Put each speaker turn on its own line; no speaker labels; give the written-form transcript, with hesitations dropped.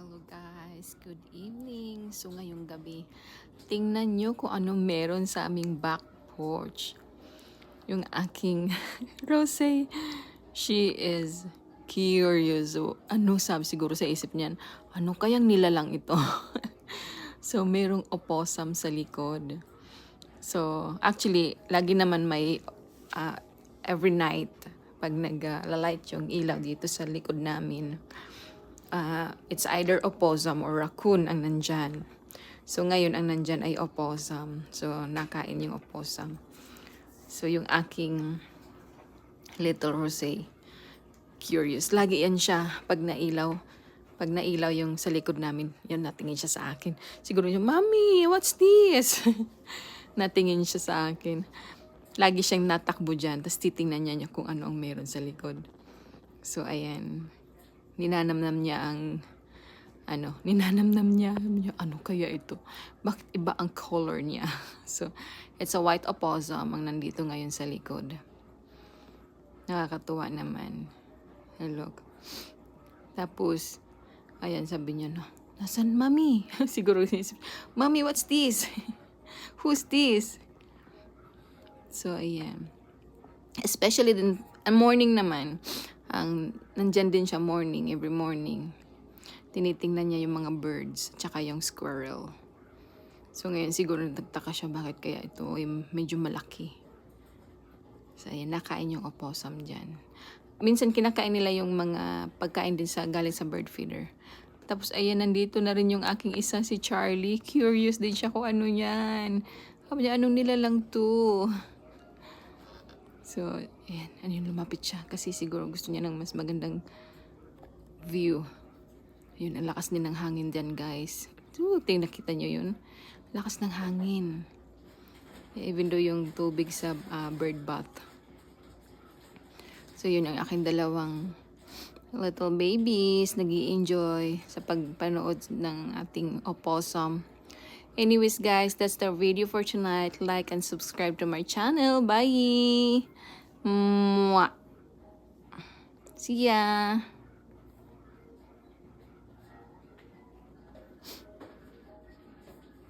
Hello guys, good evening. So ngayong gabi, tingnan nyo kung ano meron sa aming back porch. Yung aking Rose, she is curious. So, ano sabi siguro sa isip niyan, ano kayang nilalang ito? So merong opossum sa likod. So actually, lagi naman may every night pag nag-light yung ilaw dito sa likod namin. It's either opossum or raccoon ang nandyan. So ngayon ang nandyan ay opossum. So nakain yung opossum. So yung aking little Rose, curious. Lagi yan siya pag nailaw. Pag nailaw yung sa likod namin, yun natingin siya sa akin. Siguro yung, Mommy, what's this? Natingin siya sa akin. Lagi siyang natakbo dyan. Tapos titingnan niya kung ano ang meron sa likod. So ayan. Ninanamnam niya ang ano kaya ito? Bakit iba ang color niya? So, it's a white opossum ang nandito ngayon sa likod. Nakakatuwa naman. Look. Tapos, ayan, sabi niya, no, nasan Mommy? Siguro, Mommy, what's this? Who's this? So, ayan. Especially din, morning naman, nandyan din siya morning, every morning. Tinitingnan niya yung mga birds, tsaka yung squirrel. So ngayon siguro nagtaka siya bakit kaya ito medyo malaki. So ayan, nakain yung opossum dyan. Minsan kinakain nila yung mga pagkain din galing sa bird feeder. Tapos ayan, nandito na rin yung aking isa, si Charlie. Curious din siya kung ano yan. Sabi niya, anong nilalang to? So, ayan, lumapit siya. Kasi siguro gusto niya ng mas magandang view. Yun, ang lakas din ng hangin dyan, guys. Nakita nyo yun? Lakas ng hangin. Even though yung tubig sa bird bath. So, yun ang aking dalawang little babies. Nag-i-enjoy sa pagpanood ng ating opossum. Anyways, guys, that's the video for tonight. Like and subscribe to my channel. Bye! Mwah! See ya!